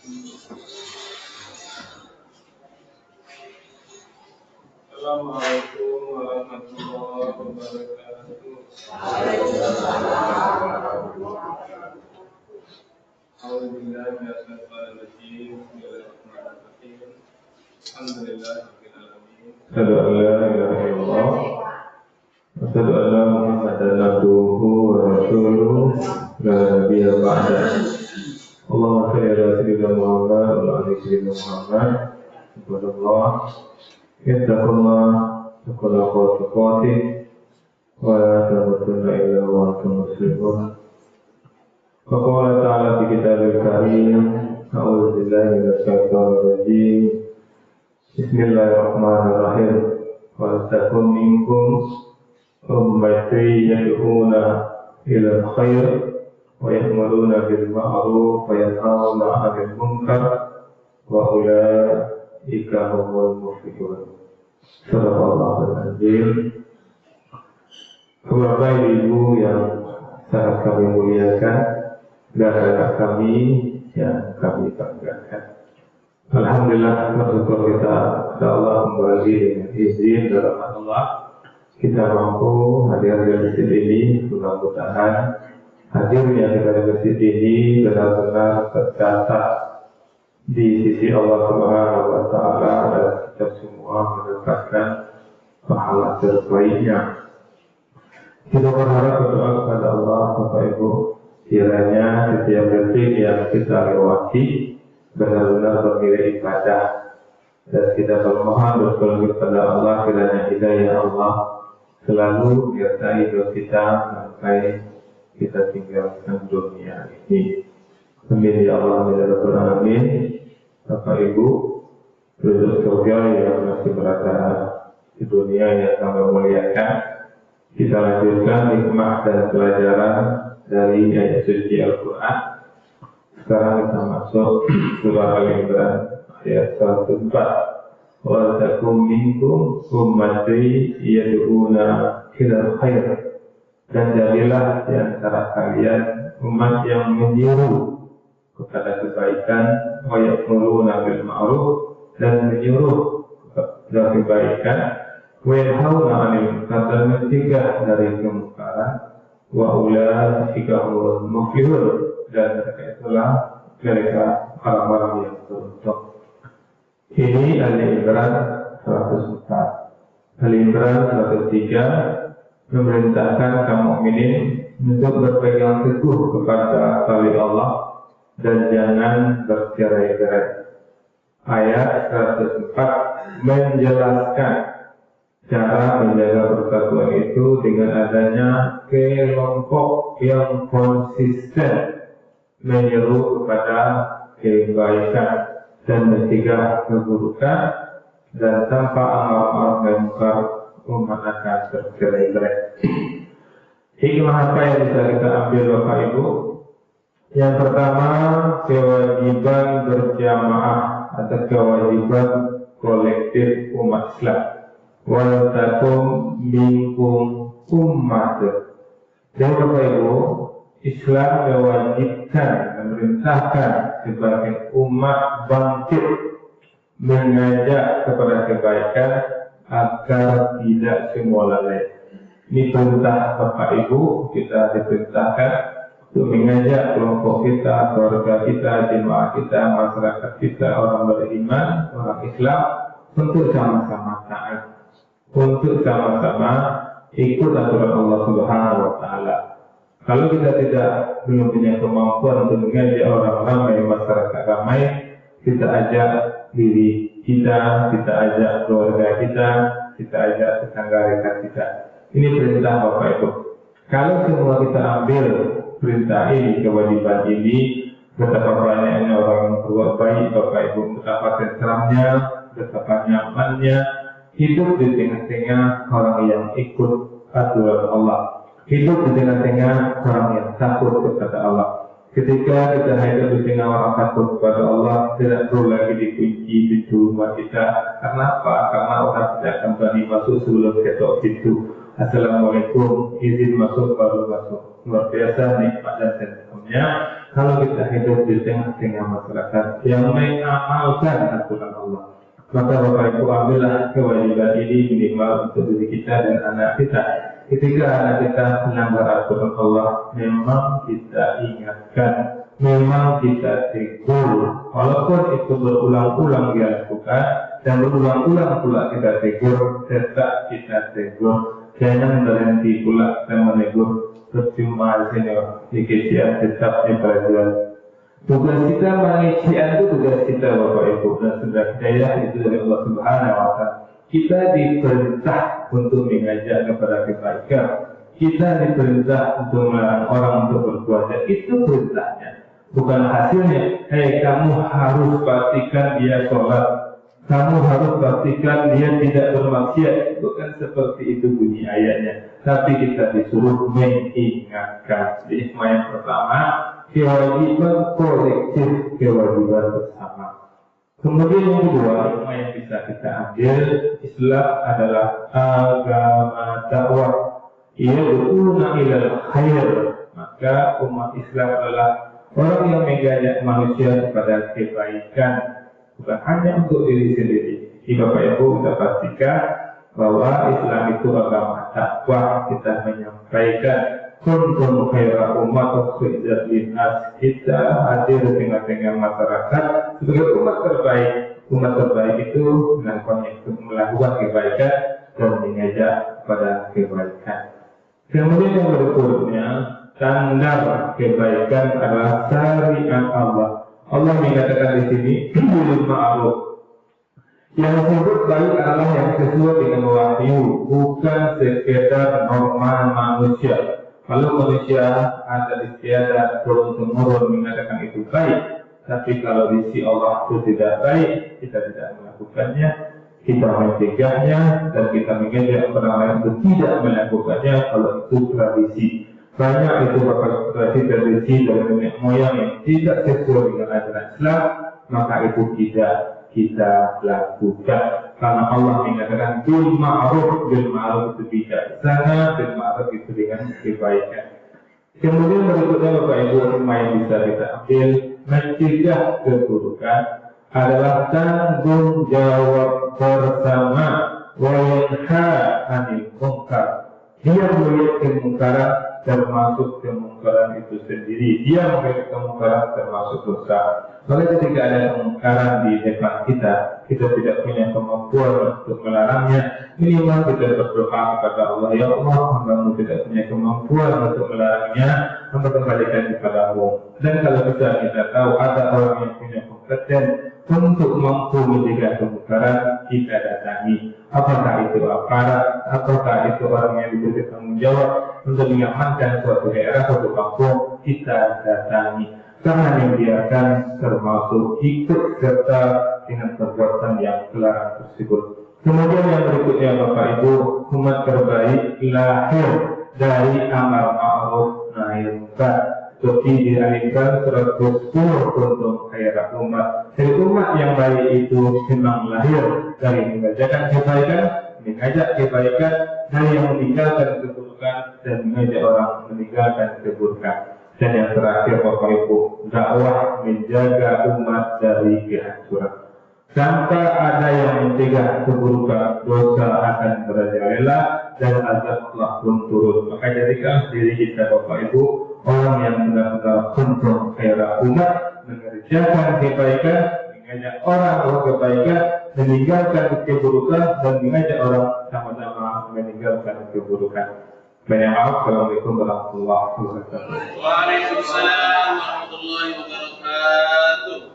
Assalamualaikum warahmatullahi wabarakatuh. Alhamdulillah, asyhadu an la ilaha illallah wa asyhadu anna Muhammadan abduhu wa rasuluh la nabiyya ba'dahu. Allahumma shalli ala sayyidina Muhammad wa ala ali sayyidina Muhammad. Subhanallah. Ittaqullah haqqa tuqatih wa la tamutunna illa wa antum muslimun. Faqala ta'ala fi kitabil karim, a'udzu billahi minasy syaithanir rajim. Bismillahirrahmanirrahim. Wa takum minkum ummatun yad'una ila al-khair wa ya'muruna bil ma'ruf wa yanhauna 'anil munkar wa ulaika humul muflihun. Sallallahu alaihi. Bapak Ibu yang sangat kami muliakan dan anak kami yang kami banggakan. Alhamdulillah, bersyukur kita kepada Allah kembali dengan izin dan rahmat Allah kita mampu hadir di masjid ini. Mudah-mudahan hadirnya kita di masjid ini benar-benar tercatat di sisi Allah Subhanahu wa Ta'ala dan kita semua mendapatkan pahala terbaiknya. Kita berharap berdoa kepada Allah, Bapak Ibu, kiranya setiap detik yang kita lewati benar-benar bernilai ibadah, dan kita bermohon berdoa kepada Allah kiranya hidayah Allah selalu menyertai hidup kita sampai kita tinggalkan dunia ini. Amin ya Allah ya Rabbal Alamin. Bapak Ibu, penduduk surga yang masih berada di dunia yang kami muliakan, kita lanjutkan hikmah dan pelajaran dari ayat suci Al-Quran. Sekarang kita masuk surah Al-Imran ayat 104. Wa takum minkum ummatun yad'una ilal khair, dan jadilah di antara kalian umat yang menyuruh kepada kebaikan, wa ya'muruna bil ma'ruf, dan menyuruh kepada kebaikan, wa yanhauna 'anil munkar, dan mencegah dari kemungkaran, wa ulaika humul muflihun, dan mereka itulah mereka orang-orang yang beruntung. Ini Al-Imran 104. Al-Imran 103 memerintahkan kaum mukminin untuk berpegang teguh kepada tali Allah dan jangan bercerai-berai. Ayat 104 menjelaskan cara menjaga persatuan itu dengan adanya kelompok yang konsisten menyeru kepada kebaikan dan mencegah keburukan, dan tanpa amar ma'ruf nahi munkar umat akan bercerai-berai. Hikmah apa yang bisa kita ambil Bapak Ibu? Yang pertama, kewajiban berjamaah atau kewajiban kolektif umat Islam. Wa takum minkum ummatun. Dan Bapak Ibu, Islam mewajibkan, memerintahkan sebagai umat bangkit mengajak kepada kebaikan agar tidak semua lalai. Ini perintah Bapak Ibu, kita diperintahkan untuk mengajak kelompok kita, keluarga kita, jemaah kita, masyarakat kita, orang beriman, orang Islam, untuk sama-sama taat, untuk sama-sama ikut aturan Allah Subhanahu wa Ta'ala. Kalau kita belum punya kemampuan untuk mengajak orang ramai, masyarakat ramai, kita ajak diri kita ajak keluarga kita ajak tetangga rekan kita. Ini perintah Bapak Ibu. Kalau semua kita ambil perintah ini, kewajiban ini, betapa banyaknya orang yang berbuat baik Bapak Ibu, betapa tenteramnya, betapa nyamannya hidup di tengah-tengah orang yang ikut aturan Allah, hidup di tengah-tengah orang yang takut kepada Allah. Ketika kita hidup di tengah orang takut kepada Allah, tidak perlu lagi dikunci pintu rumah kita. Kenapa? Karena orang tidak akan berani masuk sebelum ketok pintu. Assalamualaikum, izin masuk baru masuk. Luar biasa nikmat dan tenteramnya kalau kita hidup di tengah-tengah masyarakat yang mengamalkan aturan Allah, maka Bapak Ibu ambillah kewajiban ini minimal untuk diri kita dan anak kita. Ketika anak kita melanggar aturan Allah, memang kita ingatkan, memang kita tegur, walaupun itu berulang-ulang dia lakukan dan berulang-ulang pula kita tegur, tetap kita tegur. Jangan berhenti pula dan menegur. Percuma senior dikecian tetapnya pelajaran. Tugas kita mengecian itu tugas kita Bapak Ibu dan saudara hidayah itu dari Allah Subhanahu Wa Taala. Kita diperintah untuk mengajak kepada kebaikan. Kita diperintah untuk melarang orang untuk berbuat jahat. Itu perintahnya, bukan hasilnya. Hei, kamu harus pastikan dia sholat. Kamu harus pastikan dia tidak bermaksiat. Bukan seperti itu bunyi ayatnya. Tapi kita disuruh mengingatkan. Jadi yang pertama, kewajiban kolektif, kewajiban bersama. Kemudian yang kedua, yang bisa kita ambil, Islam adalah agama dakwah. Ia berguna ilal khair. Maka umat Islam adalah orang yang mengajak manusia kepada kebaikan. Bukan hanya untuk diri sendiri. Jadi Bapak Ibu kita pastikan bahwa Islam itu agama dakwah. Kita menyampaikan kuntum khaira umat ukhrijat linnas. Kita hadir di tengah-tengah masyarakat sebagai umat terbaik. Umat terbaik itu melakukan kebaikan dan mengajak kepada kebaikan. Kemudian yang berikutnya, standar kebaikan adalah syariat Allah. Allah mengatakan di sini bil ma'ruf. Yang disebut baik adalah yang sesuai dengan wahyu, bukan sekedar norma manusia. Kalau manusia ada istiadat turun-temurun mengatakan itu baik, tapi kalau di sisi Allah itu tidak baik, kita tidak melakukannya, kita mencegahnya dan kita mengajak orang lain untuk tidak melakukannya kalau itu tradisi. Banyak itu tradisi dari nenek moyang yang tidak sesuai dengan ajaran Islam, maka itu tidak kita lakukan. Karena Allah mengatakan bil ma'ruf itu bijaksana, bil ma'ruf itu dengan kebaikan. Kemudian berikutnya Bapak Ibu yang bisa kita ambil, mencegah keburukan adalah tanggung jawab bersama. Wa yanha 'anil munkar. Dia melihat kemungkaran termasuk kemungkaran itu sendiri. Dia melihat kemungkaran termasuk dosa. Maka ketika ada kemungkaran di depan kita, kita tidak punya kemampuan untuk melarangnya. Minimal kita berdoa kepada Allah, ya Allah, hambamu tidak punya kemampuan untuk melarangnya, hamba kembalikan kepadamu. Dan kalau kita tahu ada orang yang punya kompeten untuk mampu mencegah kemungkaran, kita datangi. Apakah itu aparat, apakah itu orang yang diberi tanggung jawab untuk mengamankan suatu daerah, suatu kampung, kita datangi. Karena membiarkan termasuk ikut serta dengan perbuatan yang terlarang tersebut. Kemudian yang berikutnya Bapak Ibu, umat terbaik lahir dari amal ma'ruf nahi munkar. Seperti dialihkan 110 untuk khairat umat. Jadi umat yang baik itu memang lahir dari mengerjakan kebaikan, mengajak kebaikan, dari yang meninggalkan keburukan dan mengajak orang meninggalkan keburukan. Dan yang terakhir Bapak Ibu, dakwah menjaga umat dari kehancuran. Tanpa ada yang mencegah keburukan, dosa akan merajalela dan azab Allah pun turun. Maka jadikan diri kita Bapak Ibu orang yang benar-benar kuntum khairat umat, mengerjakan kebaikan, mengajak orang kebaikan, meninggalkan keburukan dan mengajak orang sama-sama meninggalkan keburukan. Banyak maaf. Assalamualaikum warahmatullahi wabarakatuh. Waalaikumsalam warahmatullahi wabarakatuh.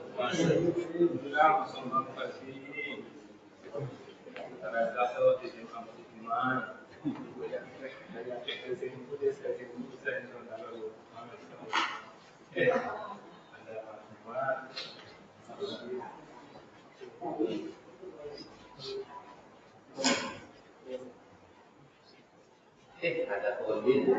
Ada koordin.